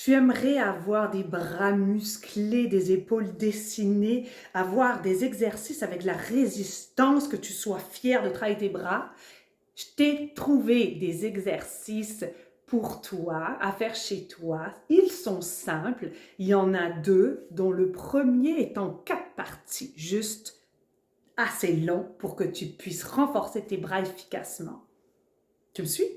Tu aimerais avoir des bras musclés, des épaules dessinées, avoir des exercices avec la résistance, que tu sois fier de travailler tes bras. Je t'ai trouvé des exercices pour toi, à faire chez toi. Ils sont simples. Il y en a deux, dont le premier est en 4 parties, juste assez long pour que tu puisses renforcer tes bras efficacement. Tu me suis?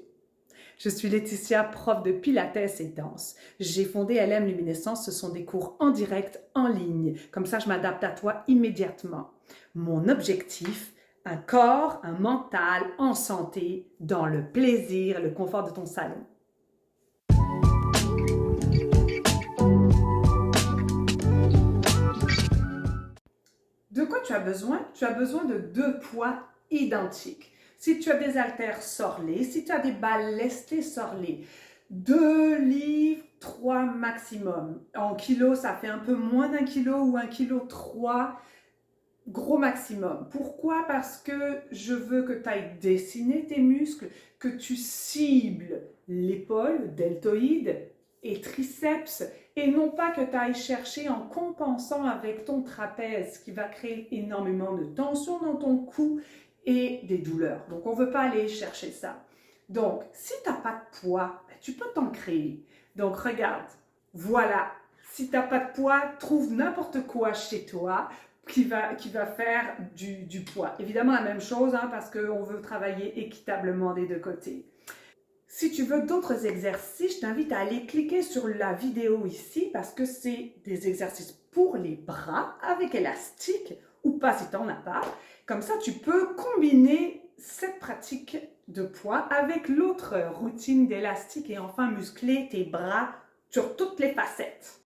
Je suis Laetitia, prof de Pilates et danse. J'ai fondé LM Luminescence, ce sont des cours en direct, en ligne. Comme ça, je m'adapte à toi immédiatement. Mon objectif, un corps, un mental en santé, dans le plaisir, le confort de ton salon. De quoi tu as besoin? Tu as besoin de 2 poids identiques. Si tu as des haltères, sors-les. Si tu as des balles lestées, sors-les. 2 livres, 3 maximum. En kilos, ça fait un peu moins d'1 kilo ou 1,3 kg, gros maximum. Pourquoi? Parce que je veux que tu ailles dessiner tes muscles, que tu cibles l'épaule, deltoïde et triceps, et non pas que tu ailles chercher en compensant avec ton trapèze, qui va créer énormément de tension dans ton cou et des douleurs. Donc, on ne veut pas aller chercher ça. Donc, si tu n'as pas de poids, ben, tu peux t'en créer. Donc, regarde, voilà. Si tu n'as pas de poids, trouve n'importe quoi chez toi qui va faire du poids. Évidemment, la même chose, hein, parce qu'on veut travailler équitablement des deux côtés. Si tu veux d'autres exercices, je t'invite à aller cliquer sur la vidéo ici parce que c'est des exercices pour les bras avec élastique ou pas si tu n'en as pas. Comme ça, tu peux combiner cette pratique de poids avec l'autre routine d'élastique et enfin muscler tes bras sur toutes les facettes.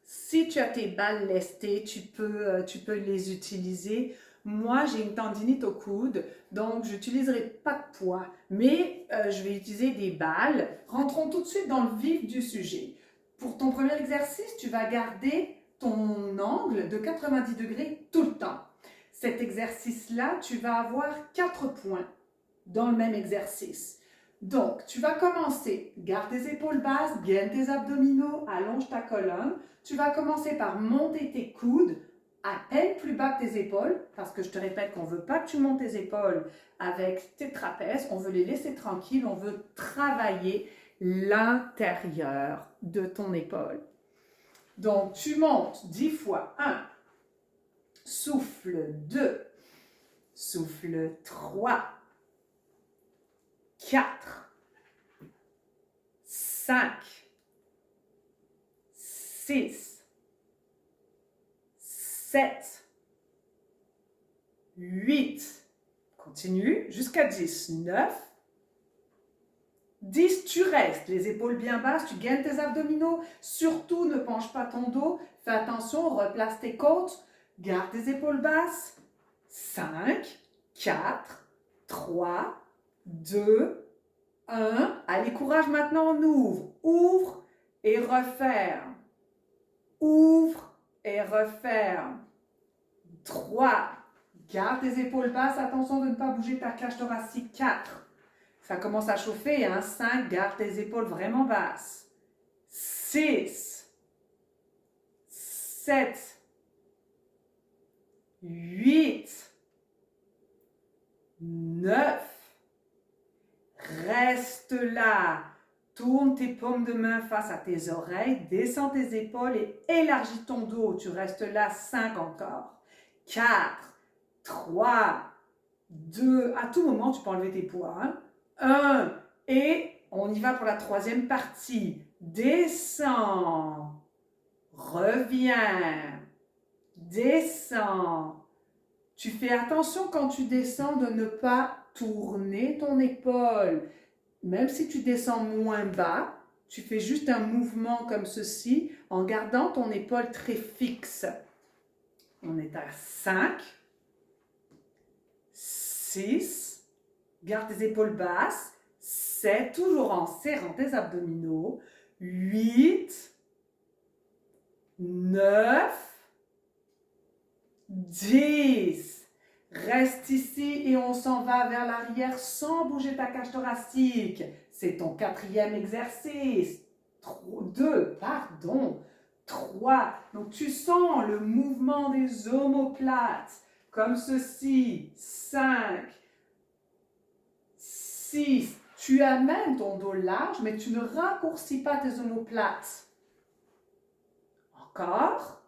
Si tu as tes balles lestées, tu peux les utiliser. Moi, j'ai une tendinite au coude, donc je n'utiliserai pas de poids, mais je vais utiliser des balles. Rentrons tout de suite dans le vif du sujet. Pour ton premier exercice, tu vas garder ton angle de 90 degrés tout le temps. Cet exercice-là, tu vas avoir 4 points dans le même exercice. Donc, tu vas commencer, garde tes épaules basses, gaine tes abdominaux, allonge ta colonne. Tu vas commencer par monter tes coudes à peine plus bas que tes épaules, parce que je te répète qu'on ne veut pas que tu montes tes épaules avec tes trapèzes, on veut les laisser tranquilles, on veut travailler l'intérieur de ton épaule. Donc, tu montes 10 fois. 1, souffle 2, souffle 3, 4, 5, 6, 7, 8, continue, jusqu'à 10, 9, 10, tu restes, les épaules bien basses, tu gaines tes abdominaux, surtout ne penche pas ton dos, fais attention, replace tes côtes, garde tes épaules basses, 5, 4, 3, 2, 1, allez courage maintenant, on ouvre et referme, ouvre et referme, 3, garde tes épaules basses, attention de ne pas bouger ta cage thoracique, 4, ça commence à chauffer, hein? 5, garde tes épaules vraiment basses, 6, 7, 8, 9, reste là, tourne tes paumes de main face à tes oreilles, descends tes épaules et élargis ton dos, tu restes là, 5 encore, 4, 3, 2, à tout moment tu peux enlever tes poids, hein? 1, et on y va pour la troisième partie, descends, reviens, descends. Tu fais attention quand tu descends de ne pas tourner ton épaule. Même si tu descends moins bas, tu fais juste un mouvement comme ceci en gardant ton épaule très fixe. On est à 5, 6, garde tes épaules basses, 7, toujours en serrant tes abdominaux, 8, 9, 10. Reste ici et on s'en va vers l'arrière sans bouger ta cage thoracique. C'est ton 4e exercice. 2, pardon, 3. Donc, tu sens le mouvement des omoplates, comme ceci, 5, 6. Tu amènes ton dos large, mais tu ne raccourcis pas tes omoplates. Encore.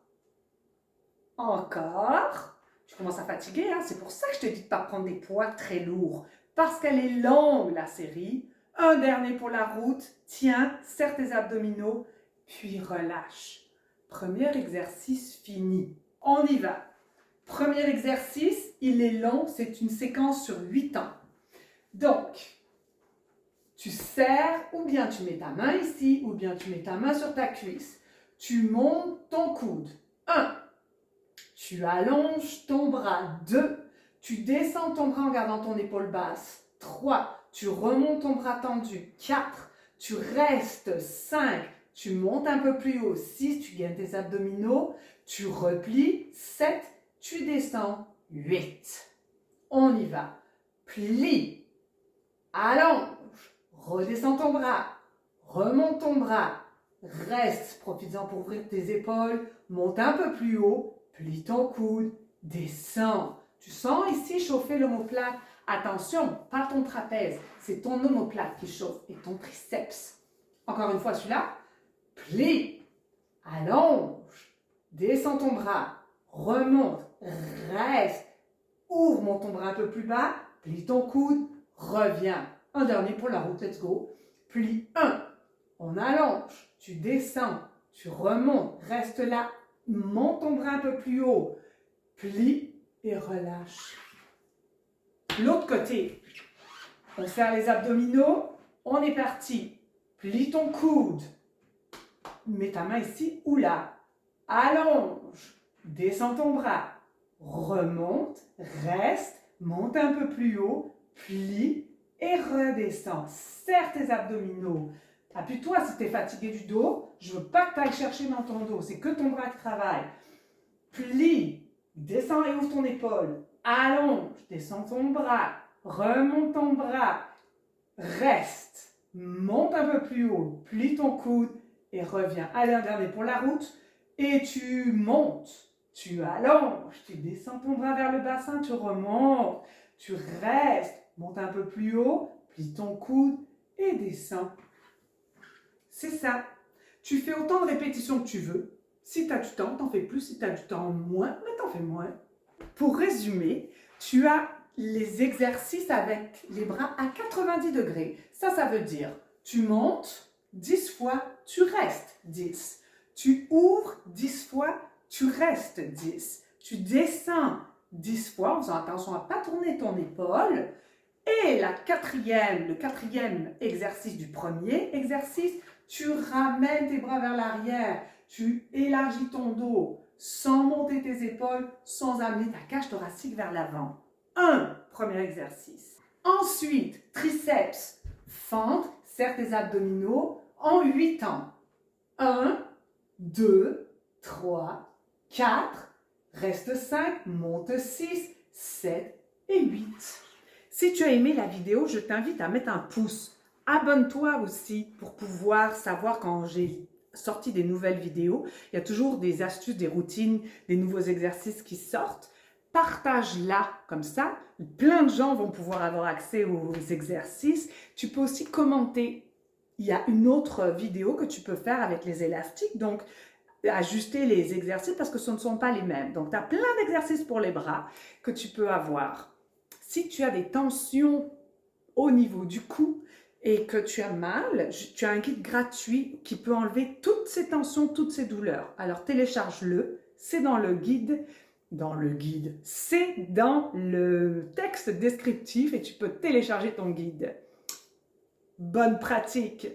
Encore. Tu commences à fatiguer, hein? C'est pour ça que je te dis de ne pas prendre des poids très lourds. Parce qu'elle est longue, la série. Un dernier pour la route. Tiens, serre tes abdominaux, puis relâche. Premier exercice fini. On y va. Premier exercice, il est long, c'est une séquence sur 8 temps. Donc, tu serres, ou bien tu mets ta main ici, ou bien tu mets ta main sur ta cuisse. Tu montes ton coude. 1. Tu allonges ton bras. 2. Tu descends ton bras en gardant ton épaule basse. 3. Tu remontes ton bras tendu. 4. Tu restes. 5. Tu montes un peu plus haut. 6. Tu gagnes tes abdominaux. Tu replies. 7. Tu descends. 8. On y va. Plie. Allonge. Redescends ton bras. Remonte ton bras. Reste. Profites-en pour ouvrir tes épaules. Monte un peu plus haut. Plie ton coude. Descends. Tu sens ici chauffer l'omoplate. Attention, pas ton trapèze. C'est ton omoplate qui chauffe et ton triceps. Encore une fois, celui-là. Plie. Allonge. Descends ton bras. Remonte. Reste. Ouvre, monte ton bras un peu plus bas. Plie ton coude. Reviens. Un dernier pour la route. Let's go. Plie 1. On allonge. Tu descends. Tu remontes. Reste là. Monte ton bras un peu plus haut. Plie et relâche. L'autre côté. On serre les abdominaux. On est parti. Plie ton coude. Mets ta main ici ou là. Allonge. Descends ton bras. Remonte. Reste. Monte un peu plus haut. Plie et redescends. Serre tes abdominaux. Appuie-toi si tu es fatigué du dos. Je ne veux pas que tu ailles chercher dans ton dos. C'est que ton bras qui travaille. Plie. Descends et ouvre ton épaule. Allonge. Descends ton bras. Remonte ton bras. Reste. Monte un peu plus haut. Plie ton coude et reviens. Allez, un dernier pour la route. Et tu montes. Tu allonges. Tu descends ton bras vers le bassin. Tu remontes. Tu restes. Monte un peu plus haut. Plie ton coude et descends. C'est ça. Tu fais autant de répétitions que tu veux. Si tu as du temps, t'en fais plus. Si tu as du temps, moins, mais t'en fais moins. Pour résumer, tu as les exercices avec les bras à 90 degrés. Ça veut dire, tu montes 10 fois, tu restes 10. Tu ouvres 10 fois, tu restes 10. Tu descends 10 fois en faisant attention à ne pas tourner ton épaule. Et le quatrième exercice du premier exercice, tu ramènes tes bras vers l'arrière, tu élargis ton dos sans monter tes épaules, sans amener ta cage thoracique vers l'avant. Premier exercice. Ensuite, triceps, fente, serre tes abdominaux en 8 temps. 1, 2, 3, 4, reste 5, monte 6, 7 et 8. Si tu as aimé la vidéo, je t'invite à mettre un pouce. Abonne-toi aussi pour pouvoir savoir quand j'ai sorti des nouvelles vidéos. Il y a toujours des astuces, des routines, des nouveaux exercices qui sortent. Partage-la comme ça. Plein de gens vont pouvoir avoir accès aux exercices. Tu peux aussi commenter. Il y a une autre vidéo que tu peux faire avec les élastiques. Donc, ajuster les exercices parce que ce ne sont pas les mêmes. Donc, tu as plein d'exercices pour les bras que tu peux avoir. Si tu as des tensions au niveau du cou et que tu as mal, tu as un guide gratuit qui peut enlever toutes ces tensions, toutes ces douleurs. Alors télécharge-le, c'est dans le guide, c'est dans le texte descriptif et tu peux télécharger ton guide. Bonne pratique!